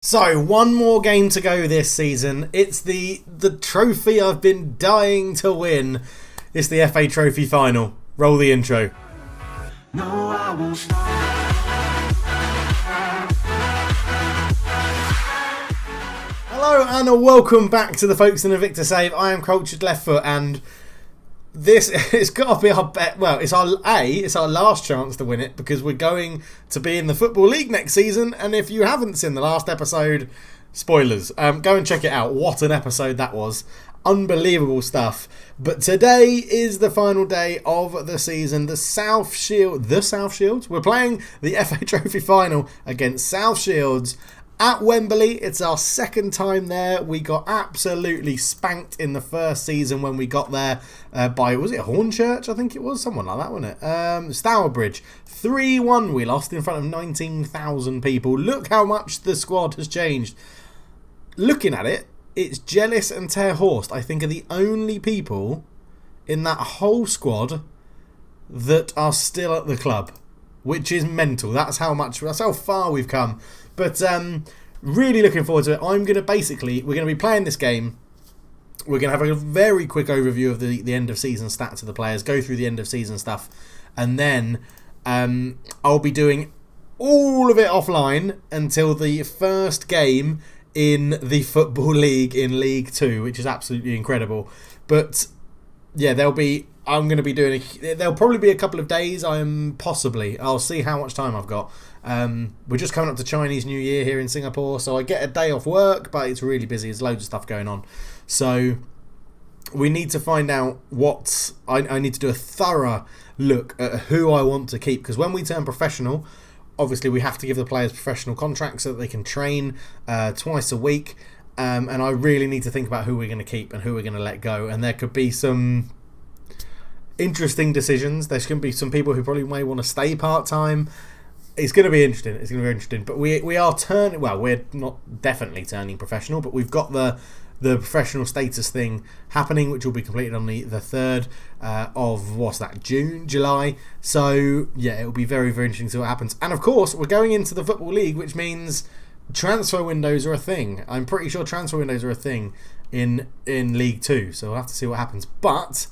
So, one more game to go this season. It's the trophy I've been dying to win. It's the FA Trophy final. Roll the intro. No, I won't stop. Hello and welcome back to the Folkestone Invicta save. I am Cultured Left Foot, and this it's got to be our bet. Well, it's our last chance to win it because we're going to be in the Football League next season. And if you haven't seen the last episode, spoilers, go and check it out. What an episode that was! Unbelievable stuff. But today is the final day of the season. The South Shields. We're playing the FA Trophy final against South Shields at Wembley. It's our second time there. We got absolutely spanked in the first season when we got there by, was it Hornchurch? I think it was. Someone like that, wasn't it? Stourbridge. 3-1 we lost in front of 19,000 people. Look how much the squad has changed. Looking at it, it's Jealous and Ter Horst, I think, are the only people in that whole squad that are still at the club, which is mental. That's how far we've come. But really looking forward to it. We're going to be playing this game. We're going to have a very quick overview of the end of season stats of the players, go through the end of season stuff, and then I'll be doing all of it offline until the first game in the Football League in League 2, which is absolutely incredible. But yeah, there'll probably be a couple of days. I'll see how much time I've got. We're just coming up to Chinese New Year here in Singapore, so I get a day off work, but it's really busy. There's loads of stuff going on. So we need to find out what... I need to do a thorough look at who I want to keep, because when we turn professional, obviously we have to give the players professional contracts so that they can train twice a week. And I really need to think about who we're going to keep and who we're going to let go. And there could be some interesting decisions. There's going to be some people who probably may want to stay part-time. It's going to be interesting. But we are turning... Well, we're not definitely turning professional, but we've got the professional status thing happening, which will be completed on the 3rd of, July. So, yeah, it'll be very, very interesting to see what happens. And, of course, we're going into the Football League, which means transfer windows are a thing. I'm pretty sure transfer windows are a thing in League 2, so we'll have to see what happens. But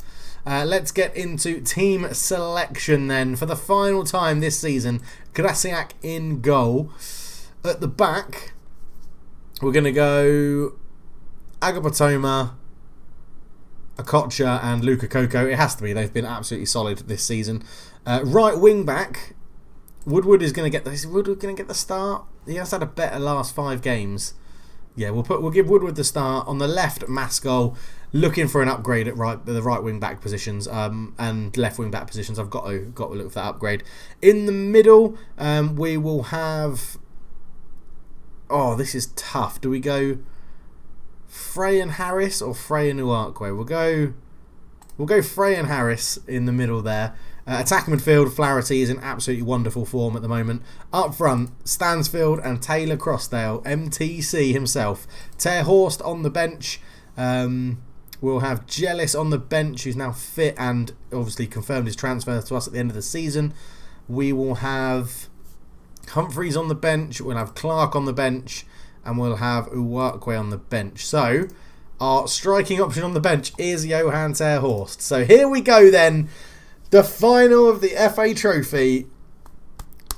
let's get into team selection then. For the final time this season, Grasiak in goal. At the back, we're going to go Agapatoma, Akocha and Luka Koko. It has to be. They've been absolutely solid this season. Right wing back, Woodward is going to get... Is Woodward going to get the start? He has had a better last 5 games. Yeah, we'll give Woodward the start. On the left, Maskell, looking for an upgrade at the right wing back positions and left wing back positions. I've got to look for that upgrade. In the middle, we will have... Oh, this is tough. Do we go Frey and Harris or Frey and Uarkwe? We'll go Frey and Harris in the middle there. Attacking midfield, Flaherty is in absolutely wonderful form at the moment. Up front, Stansfield and Taylor Crossdale, MTC himself. Ter Horst on the bench. We'll have Jealous on the bench, who's now fit and obviously confirmed his transfer to us at the end of the season. We will have Humphreys on the bench. We'll have Clark on the bench. And we'll have Uwakwe on the bench. So, our striking option on the bench is Johan Ter Horst. So, here we go then. The final of the FA Trophy.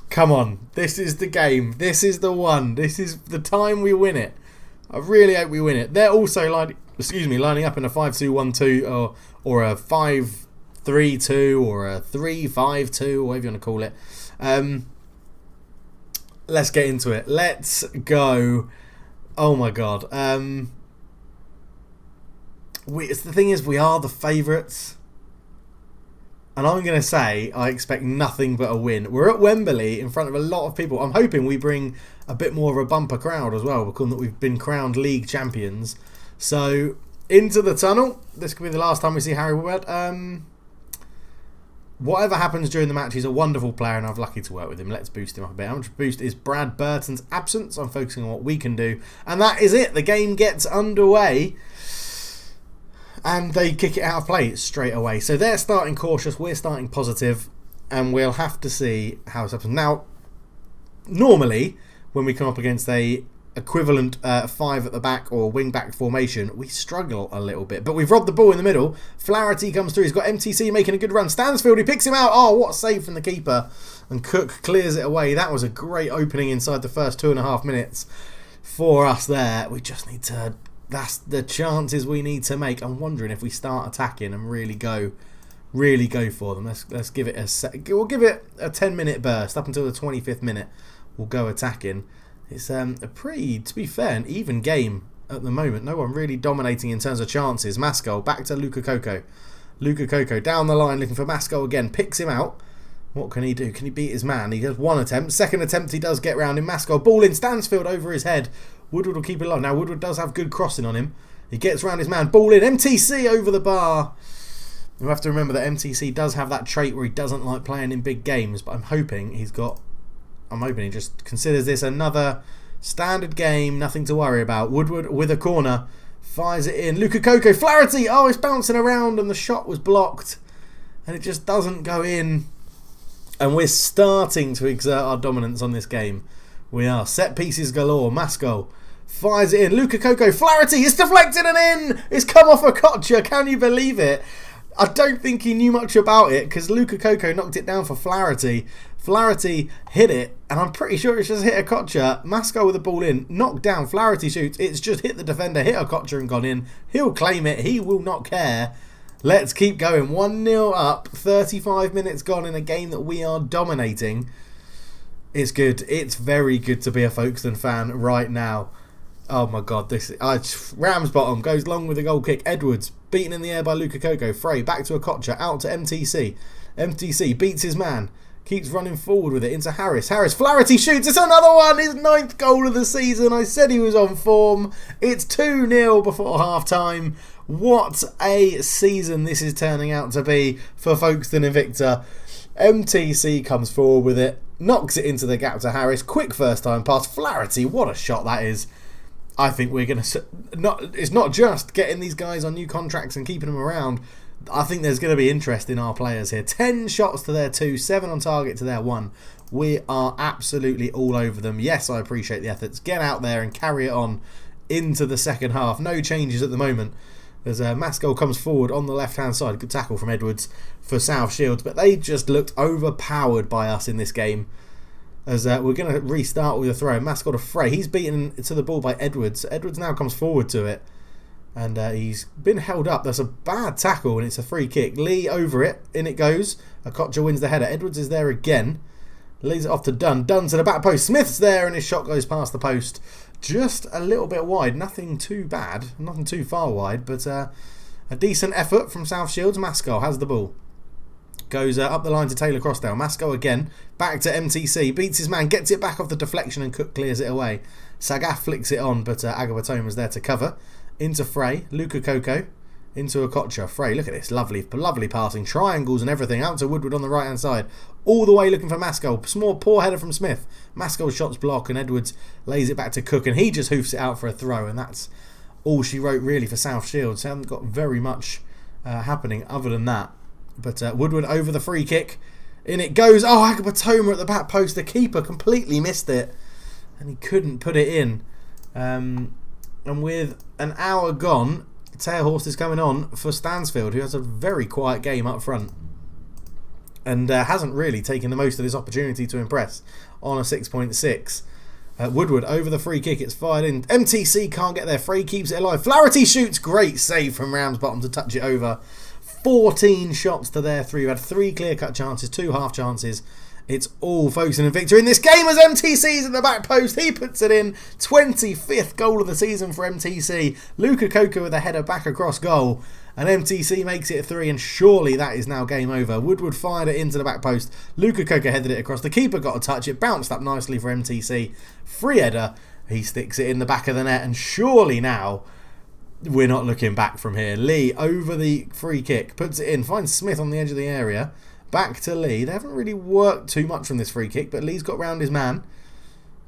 Come on. This is the game. This is the one. This is the time we win it. I really hope we win it. They're also lining up in a 5-2-1-2 or a 5-3-2 or a 3-5-2, whatever you want to call it. Let's get into it. Let's go. Oh my god. The thing is, we are the favourites. And I'm going to say I expect nothing but a win. We're at Wembley in front of a lot of people. I'm hoping we bring a bit more of a bumper crowd as well, because we've been crowned league champions. So, into the tunnel. This could be the last time we see Harry Woodward. Whatever happens during the match, he's a wonderful player and I'm lucky to work with him. Let's boost him up a bit. How much boost is Brad Burton's absence? I'm focusing on what we can do. And that is it. The game gets underway. And they kick it out of play straight away. So they're starting cautious. We're starting positive. And we'll have to see how it happens. Now, normally, when we come up against a equivalent 5 at the back or wing back formation, we struggle a little bit. But we've robbed the ball in the middle. Flaherty comes through. He's got MTC making a good run. Stansfield, he picks him out. Oh, what a save from the keeper. And Cook clears it away. That was a great opening inside the first 2.5 minutes for us there. We just need to... That's the chances we need to make. I'm wondering if we start attacking and really go for them. Let's give it we'll give it a 10-minute burst up until the 25th minute. We'll go attacking. It's a pretty, to be fair, an even game at the moment. No one really dominating in terms of chances. Mascol back to Luka Coco. Luka Coco down the line looking for Mascol again. Picks him out. What can he do? Can he beat his man? He has one attempt. Second attempt he does get round in. Mascol. Ball in. Stansfield over his head. Woodward will keep it alive. Now Woodward does have good crossing on him. He gets round his man. Ball in. MTC over the bar. You have to remember that MTC does have that trait where he doesn't like playing in big games. But I'm hoping he just considers this another standard game, nothing to worry about. Woodward with a corner, fires it in. Luka Coco, Flaherty, oh, it's bouncing around and the shot was blocked. And it just doesn't go in. And we're starting to exert our dominance on this game. We are. Set pieces galore. Mascol fires it in. Luka Coco, Flaherty, it's deflected and in! It's come off a Kocher, can you believe it? I don't think he knew much about it because Luka Coco knocked it down for Flaherty. Flaherty hit it, and I'm pretty sure it's just hit a Kocher. Mascol with the ball in, knocked down. Flaherty shoots. It's just hit the defender, hit a Kocher and gone in. He'll claim it. He will not care. Let's keep going. 1-0 up. 35 minutes gone in a game that we are dominating. It's good. It's very good to be a Folkestone fan right now. Oh my God, Ramsbottom goes long with a goal kick. Edwards beaten in the air by Luka Coco. Frey back to a Kocher, out to MTC. MTC beats his man, keeps running forward with it into Harris. Flaherty shoots. It's another one. His 9th goal of the season. I said he was on form. It's 2-0 before half time. What a season this is turning out to be for Folkestone Invicta. MTC comes forward with it, knocks it into the gap to Harris. Quick first time pass. Flaherty, what a shot that is. I think we're going to... It's not just getting these guys on new contracts and keeping them around. I think there's going to be interest in our players here. 10 shots to their 2, 7 on target to their 1. We are absolutely all over them. Yes, I appreciate the efforts. Get out there and carry it on into the second half. No changes at the moment. As Mascol comes forward on the left-hand side. Good tackle from Edwards for South Shields. But they just looked overpowered by us in this game. As we're going to restart with a throw. Mascol to Frey. He's beaten to the ball by Edwards. Edwards now comes forward to it. And he's been held up. That's a bad tackle and it's a free kick. Lee over it. In it goes. Kocher wins the header. Edwards is there again. Leaves it off to Dunn. Dunn to the back post. Smith's there and his shot goes past the post. Just a little bit wide. Nothing too bad. Nothing too far wide. But a decent effort from South Shields. Mascol has the ball. Goes up the line to Taylor Crossdale. Mascol again. Back to MTC. Beats his man. Gets it back off the deflection and Cook clears it away. Sagaf flicks it on, but Agabatoma's there to cover. Into Frey. Luka Coco. Into a Kocher. Frey, look at this. Lovely passing. Triangles and everything. Out to Woodward on the right hand side. All the way looking for Mascol. Small poor header from Smith. Mascol's shots block and Edwards lays it back to Cook and he just hoofs it out for a throw. And that's all she wrote really for South Shields. Haven't got very much happening other than that. But Woodward over the free kick. In it goes. Oh, Agabatoma at the back post. The keeper completely missed it. And he couldn't put it in. And with an hour gone, Tailhorse is coming on for Stansfield, who has a very quiet game up front. And hasn't really taken the most of this opportunity to impress on a 6.6. Woodward over the free kick. It's fired in. MTC can't get there. Frey keeps it alive. Flaherty shoots. Great save from Ramsbottom to touch it over. 14 shots to their 3. We had 3 clear-cut chances, 2 half chances. It's all Folkestone Invicta in this game as MTC's at the back post. He puts it in. 25th goal of the season for MTC. Luka Coco with a header back across goal. And MTC makes it 3, and surely that is now game over. Woodward fired it into the back post. Luka Coco headed it across. The keeper got a touch. It bounced up nicely for MTC. Free header. He sticks it in the back of the net, and surely now we're not looking back from here. Lee over the free kick. Puts it in. Finds Smith on the edge of the area. Back to Lee. They haven't really worked too much from this free kick, but Lee's got round his man.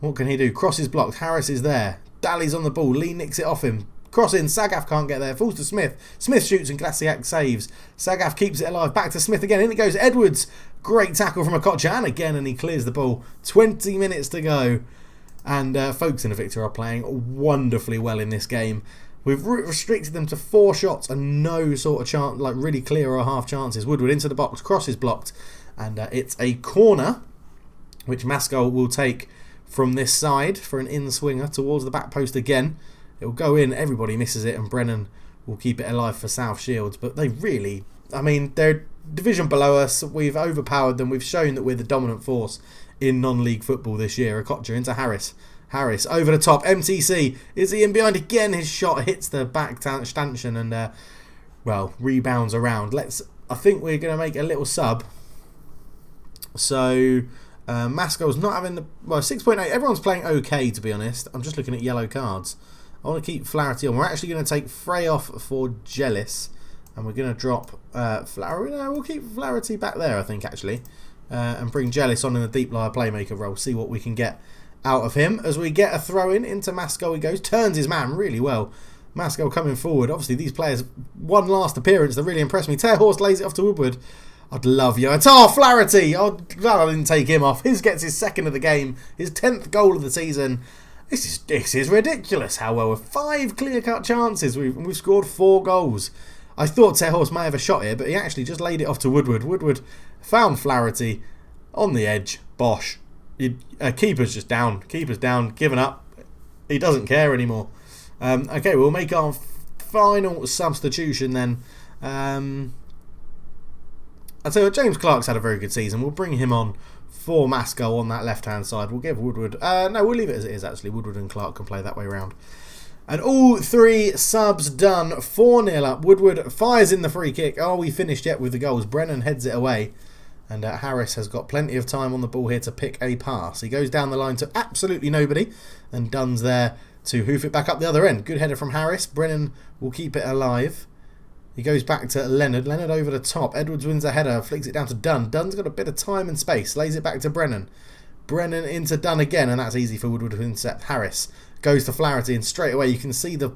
What can he do? Cross is blocked. Harris is there. Daly's on the ball. Lee nicks it off him. Cross in. Sagaf can't get there. Falls to Smith. Smith shoots and Glasiak saves. Sagaf keeps it alive. Back to Smith again. In it goes. Edwards. Great tackle from a Kocher. And again, and he clears the ball. 20 minutes to go. And Folkestone Invicta are playing wonderfully well in this game. We've restricted them to 4 shots and no sort of chance, like really clear or half chances. Woodward into the box, cross is blocked, and it's a corner, which Mascol will take from this side for an in-swinger towards the back post again. It will go in, everybody misses it, and Brennan will keep it alive for South Shields. But they really, I mean, they're division below us. We've overpowered them. We've shown that we're the dominant force in non-league football this year. Okocha into Harris. Harris over the top. MTC. Is he in behind again? His shot hits the back stanchion and, rebounds around. I think we're going to make a little sub. So, Mascol's not having the... Well, 6.8. Everyone's playing okay, to be honest. I'm just looking at yellow cards. I want to keep Flaherty on. We're actually going to take Frey off for Jealous. And we're going to drop Flaherty. No, we'll keep Flaherty back there, I think, actually. And bring Jealous on in the deep lie playmaker role. See what we can get out of him. As we get a throw in into Mascol, he goes. Turns his man really well. Mascol coming forward. Obviously, these players, one last appearance that really impressed me. Terhorst lays it off to Woodward. I'd love you. It's Flaherty. I'm glad I didn't take him off. His gets his second of the game. His 10th goal of the season. This is ridiculous how well. With 5 clear-cut chances, we've scored 4 goals. I thought Terhorst may have a shot here, but he actually just laid it off to Woodward. Woodward found Flaherty on the edge. Bosh. Keeper's just down. Keeper's down. Given up. He doesn't care anymore. Okay, we'll make our final substitution then. I'll tell you what, James Clark's had a very good season. We'll bring him on for Mascol on that left-hand side. We'll give Woodward... no, we'll leave it as it is, actually. Woodward and Clark can play that way round. And all 3 subs done. 4-0 up. Woodward fires in the free kick. Are we finished yet with the goals? Brennan heads it away. And Harris has got plenty of time on the ball here to pick a pass. He goes down the line to absolutely nobody. And Dunn's there to hoof it back up the other end. Good header from Harris. Brennan will keep it alive. He goes back to Leonard. Leonard over the top. Edwards wins a header. Flicks it down to Dunn. Dunn's got a bit of time and space. Lays it back to Brennan. Brennan into Dunn again. And that's easy for Woodward to intercept. Harris goes to Flaherty. And straight away you can see the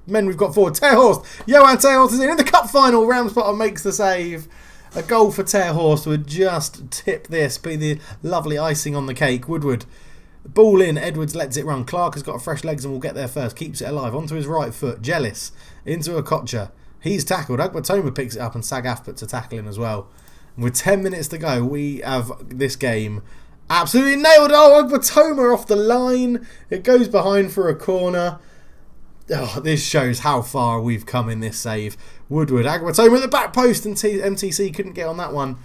men we've got forward. Terhorst. Johan Terhorst is in the cup final. Ramsbottom makes the save. A goal for Terhorst would just tip this. Be the lovely icing on the cake. Woodward. Ball in. Edwards lets it run. Clark has got fresh legs and will get there first. Keeps it alive. Onto his right foot. Jealous. Into Okocha. He's tackled. Agbotoma picks it up and Sagaf puts a tackle in as well. And with 10 minutes to go, we have this game absolutely nailed. Oh, Agbotoma off the line. It goes behind for a corner. Oh, this shows how far we've come in this save. Woodward, Agbotoma at the back post and MTC couldn't get on that one.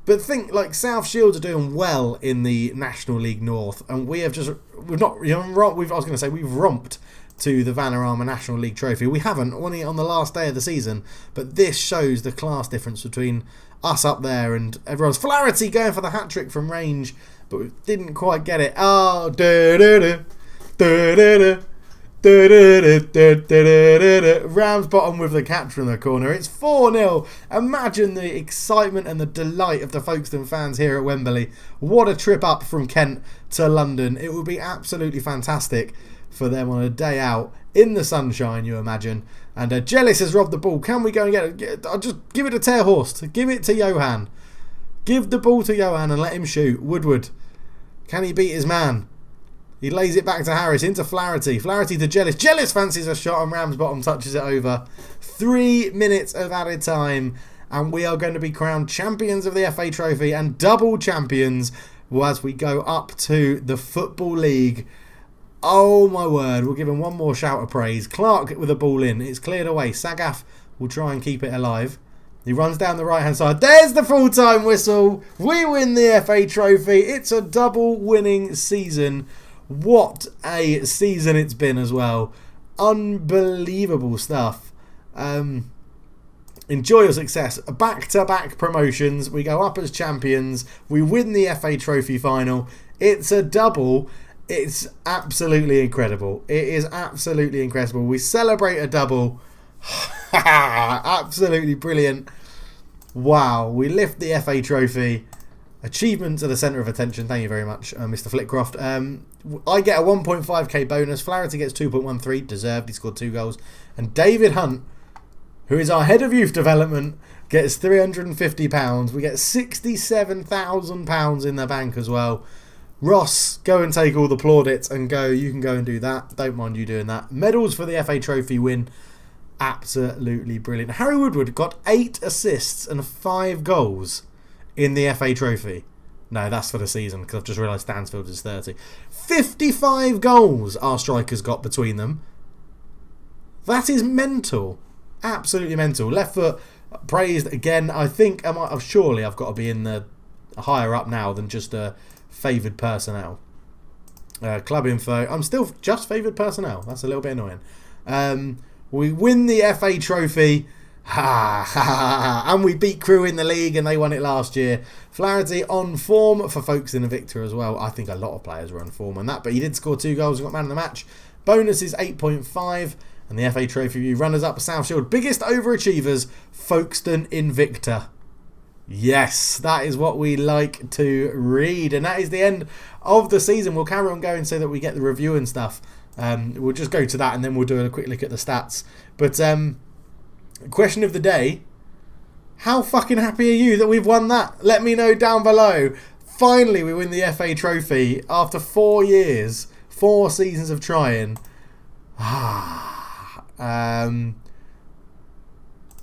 But think, like, South Shields are doing well in the National League North. And we have just, we've romped to the Vanarama National League Trophy. We haven't, only on the last day of the season, but this shows the class difference between us up there and everyone's. Flaherty going for the hat-trick from range, but we didn't quite get it. Oh, Ramsbottom with the catch from the corner. It's 4-0. Imagine the excitement and the delight of the Folkestone fans here at Wembley. What a trip up from Kent to London. It would be absolutely fantastic for them on a day out in the sunshine, you imagine. And Jealous has robbed the ball. Can we go and get it? I'll just give it to Terhorst. Give it to Johan. Give the ball to Johan and let him shoot. Woodward. Can he beat his man? He lays it back to Harris. Into Flaherty. Flaherty to Jealous. Jealous fancies a shot and Ramsbottom touches it over. 3 minutes of added time. And we are going to be crowned champions of the FA Trophy and double champions as we go up to the Football League. Oh my word, we'll give him one more shout of praise. Clark with a ball in. It's cleared away. Sagaf will try and keep it alive. He runs down the right hand side. There's the full-time whistle. We win the FA Trophy. It's a double winning season. What a season it's been as well. Unbelievable stuff. Enjoy your success. Back-to-back promotions. We go up as champions. We win the FA Trophy final. It's a double. It's absolutely incredible. It is absolutely incredible. We celebrate a double. Absolutely brilliant. Wow. We lift the FA Trophy. Achievement to the centre of attention. Thank you very much, Mr. Flitcroft. I get a 1.5k bonus. Flaherty gets 2.13. Deserved. He scored 2 goals. And David Hunt, who is our head of youth development, gets £350. We get £67,000 in the bank as well. Ross, go and take all the plaudits and go. You can go and do that. Don't mind you doing that. Medals for the FA Trophy win. Absolutely brilliant. Harry Woodward got 8 assists and 5 goals in the FA Trophy. No, that's for the season because I've just realised Stansfield is 30. 55 goals our strikers got between them. That is mental. Absolutely mental. Left foot praised again. I think surely I've got to be in the higher up now than just favoured personnel. Club info. I'm still just favoured personnel. That's a little bit annoying. We win the FA Trophy. And we beat Crewe in the league and they won it last year. Flaherty on form for Folkestone Invicta as well. I think a lot of players were on form on that, but he did score 2 goals and got man of the match. Bonus is 8.5 and the FA Trophy runners up South Shield. Biggest overachievers, Folkestone Invicta. Yes, that is what we like to read, and that is the end of the season. We'll carry on going so that we get the review and stuff. We'll just go to that and then we'll do a quick look at the stats. But question of the day: how fucking happy are you that we've won that? Let me know down below. Finally, we win the FA Trophy after 4 years, 4 seasons of trying.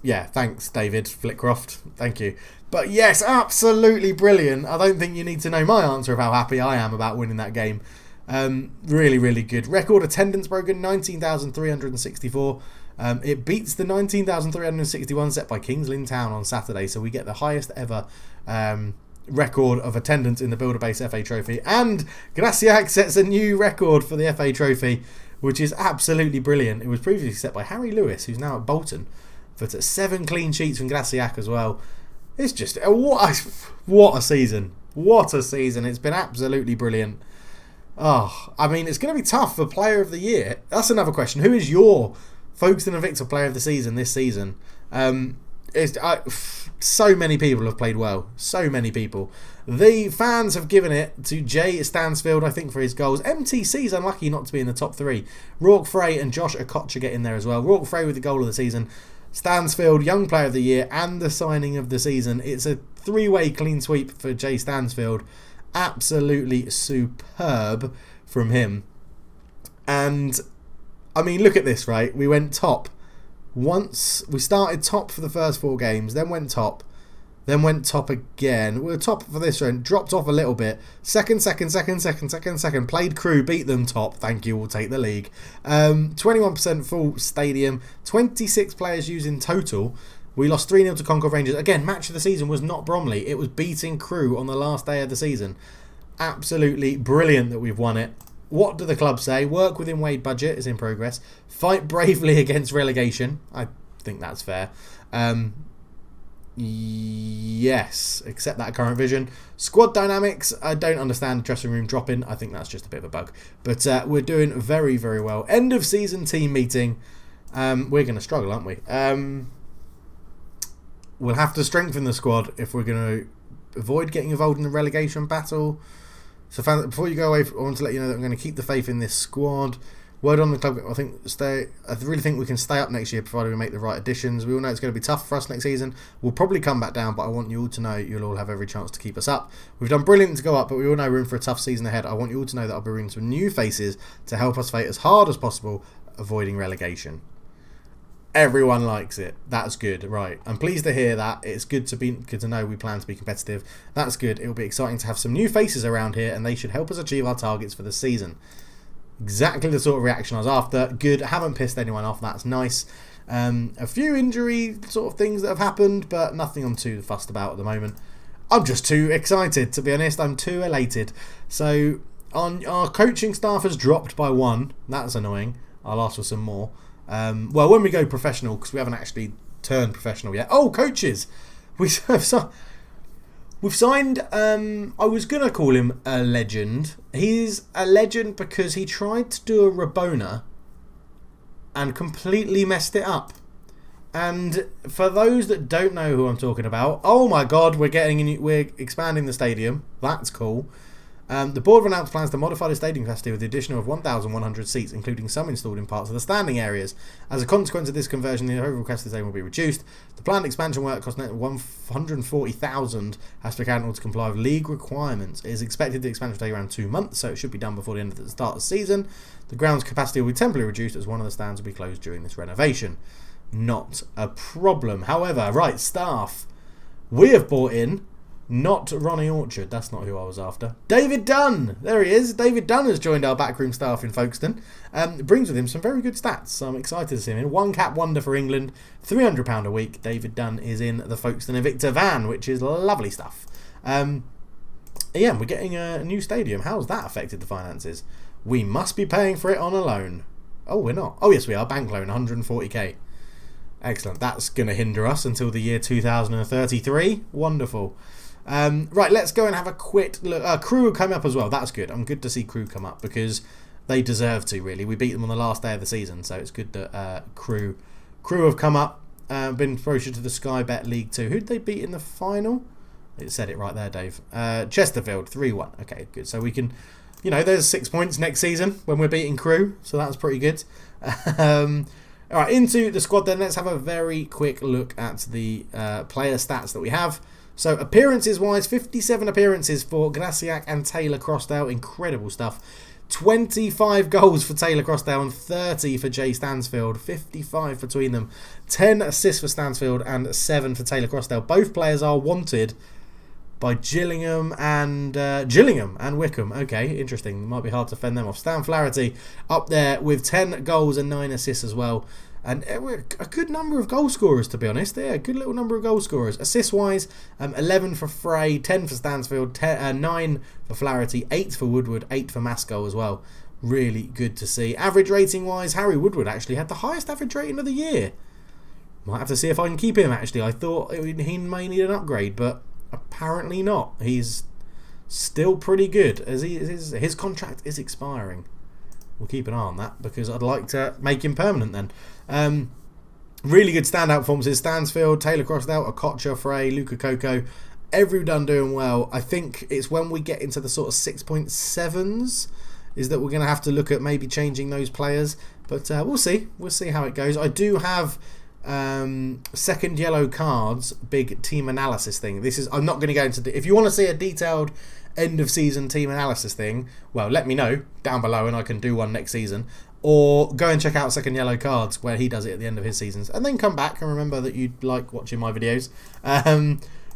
Yeah, thanks, David Flitcroft. Thank you. But yes, absolutely brilliant. I don't think you need to know my answer of how happy I am about winning that game. Really, really good. Record attendance broken, 19,364. It beats the 19,361 set by Kings Lynn Town on Saturday, so we get the highest ever record of attendance in the Builder Base FA Trophy. And Graciac sets a new record for the FA Trophy, which is absolutely brilliant. It was previously set by Harry Lewis, who's now at Bolton, but at 7 clean sheets from Graciac as well. It's just what a season! What a season! It's been absolutely brilliant. Oh, I mean, it's going to be tough for Player of the Year. That's another question. Who is your Folkestone Invicta Player of the Season this season? So many people have played well. So many people. The fans have given it to Jay Stansfield, I think, for his goals. MTC's unlucky not to be in the top 3. Rourke Frey and Josh Okocha get in there as well. Rourke Frey with the goal of the season. Stansfield, Young Player of the Year, and the signing of the season. It's a 3-way clean sweep for Jay Stansfield. Absolutely superb from him. And I mean, look at this, right? We went top once. We started top for the first 4 games, then went top again. We were top for this round, dropped off a little bit. Second. Played Crewe, beat them top. Thank you, we'll take the league. 21% full stadium, 26 players used in total. We lost 3-0 to Concord Rangers. Again, match of the season was not Bromley. It was beating Crewe on the last day of the season. Absolutely brilliant that we've won it. What do the club say? Work within Wade budget is in progress. Fight bravely against relegation. I think that's fair. Yes, accept that current vision. Squad dynamics, I don't understand dressing room dropping. I think that's just a bit of a bug. But we're doing very, very well. End of season team meeting. We're going to struggle, aren't we? We'll have to strengthen the squad if we're going to avoid getting involved in the relegation battle. So before you go away, I want to let you know that I'm going to keep the faith in this squad. Word on the club, I really think we can stay up next year provided we make the right additions. We all know it's going to be tough for us next season. We'll probably come back down, but I want you all to know you'll all have every chance to keep us up. We've done brilliant to go up, but we all know we're in for a tough season ahead. I want you all to know that I'll be bringing some new faces to help us fight as hard as possible, avoiding relegation. Everyone likes it. That's good. Right. I'm pleased to hear that. It's good to know we plan to be competitive. That's good. It'll be exciting to have some new faces around here, and they should help us achieve our targets for the season. Exactly the sort of reaction I was after. Good. Haven't pissed anyone off. That's nice. A few injury sort of things that have happened, but nothing I'm too fussed about at the moment. I'm just too excited, to be honest. I'm too elated. So, our coaching staff has dropped by 1. That's annoying. I'll ask for some more. Well, when we go professional, because we haven't actually turned professional yet. Oh, coaches! We've signed, I was going to call him a legend. He's a legend because he tried to do a Rabona and completely messed it up. And for those that don't know who I'm talking about, oh my god, we're expanding the stadium. That's cool. The board have announced plans to modify the stadium capacity with the addition of 1,100 seats, including some installed in parts of the standing areas. As a consequence of this conversion, the overall capacity of the stadium will be reduced. The planned expansion work cost $140,000 has to be accounted to comply with league requirements. It is expected the expansion will take around 2 months, so it should be done before the end of the start of the season. The ground's capacity will be temporarily reduced as one of the stands will be closed during this renovation. Not a problem. However, right, staff. We have bought in, not Ronnie Orchard, that's not who I was after, David Dunn. There he is. David Dunn has joined our backroom staff in Folkestone. Brings with him some very good stats, so I'm excited to see him in. 1 cap wonder for England, £300 a week. David Dunn is in the Folkestone Invicta van, which is lovely stuff. Yeah, we're getting a new stadium. How's that affected the finances? We must be paying for it on a loan. Oh, we're not. Oh, yes, we are. Bank loan, 140k. Excellent. That's going to hinder us until the year 2033. Wonderful. Right, let's go and have a quick look. Crew will come up as well. That's good. I'm good to see Crew come up because they deserve to, really. We beat them on the last day of the season, so it's good that Crew have come up. Been promoted to the Sky Bet League 2. Who did they beat in the final? It said it right there, Dave. Chesterfield, 3-1. Okay, good. So we can, there's 6 points next season when we're beating Crew, so that's pretty good. All right, into the squad then. Let's have a very quick look at the player stats that we have. So appearances-wise, 57 appearances for Grasiak and Taylor Crossdale. Incredible stuff. 25 goals for Taylor Crossdale and 30 for Jay Stansfield. 55 between them. 10 assists for Stansfield and 7 for Taylor Crossdale. Both players are wanted by Gillingham and Wickham. Okay, interesting. Might be hard to fend them off. Stan Flaherty up there with 10 goals and 9 assists as well. And a good number of goal scorers, to be honest. Yeah, a good little number of goal scorers. Assist-wise, 11 for Frey, 10 for Stansfield, 9 for Flaherty, 8 for Woodward, 8 for Masco as well. Really good to see. Average rating-wise, Harry Woodward actually had the highest average rating of the year. Might have to see if I can keep him, actually. I thought he may need an upgrade, but apparently not. He's still pretty good, as his contract is expiring. We'll keep an eye on that because I'd like to make him permanent then. Really good standout performances. Stansfield, Taylor Crossdale, Okocha, Frey, Luka Koko. Everyone doing well. I think it's when we get into the sort of 6.7s is that we're going to have to look at maybe changing those players. But we'll see. We'll see how it goes. I do have second yellow cards, big team analysis thing. I'm not going to go into... If you want to see a detailed end of season team analysis thing, well, let me know down below and I can do one next season, or go and check out second yellow cards where he does it at the end of his seasons, and then come back and remember that you like watching my videos.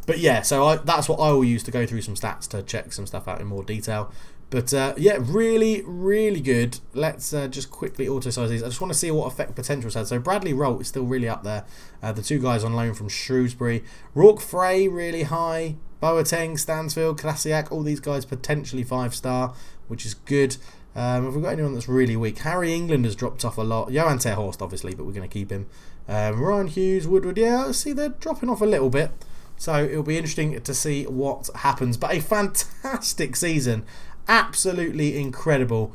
But yeah, so that's what I will use to go through some stats to check some stuff out in more detail. But yeah, really, really good. Let's just quickly auto-size these. I just want to see what effect potentials had. So Bradley Rolt is still really up there. The 2 guys on loan from Shrewsbury. Rourke Frey, really high. Boateng, Stansfield, Krasiak, all these guys potentially 5-star, which is good. Have we got anyone that's really weak? Harry England has dropped off a lot. Johan Terhorst, obviously, but we're going to keep him. Ryan Hughes, Woodward, yeah, see, they're dropping off a little bit. So it'll be interesting to see what happens. But a fantastic season. Absolutely incredible.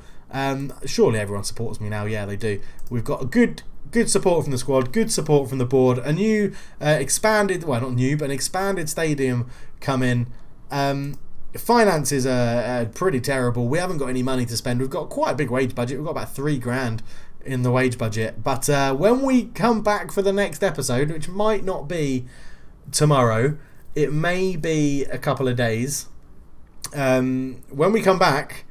Surely everyone supports me now. Yeah, they do. We've got a good support from the squad, good support from the board, a new expanded, well, not new, but an expanded stadium coming. Finances are pretty terrible. We haven't got any money to spend. We've got quite a big wage budget. We've got about $3,000 in the wage budget. But when we come back for the next episode, which might not be tomorrow, it may be a couple of days. When we come back,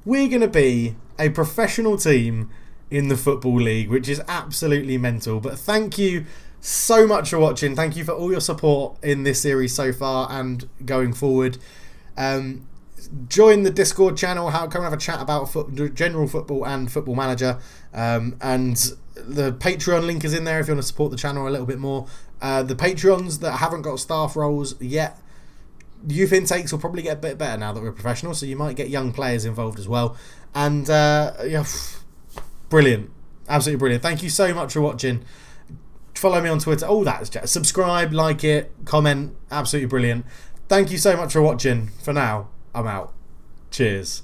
we're going to be a professional team in the Football League, which is absolutely mental. But thank you so much for watching. Thank you for all your support in this series so far and going forward. Join the Discord channel. Come and have a chat about general football and Football Manager. And the Patreon link is in there if you want to support the channel a little bit more. The Patreons that haven't got staff roles yet, youth intakes will probably get a bit better now that we're professional, so you might get young players involved as well. And yeah, brilliant, absolutely brilliant. Thank you so much for watching. Follow me on Twitter. Oh, that's just subscribe, like it, comment. Absolutely brilliant. Thank you so much for watching. For now, I'm out. Cheers.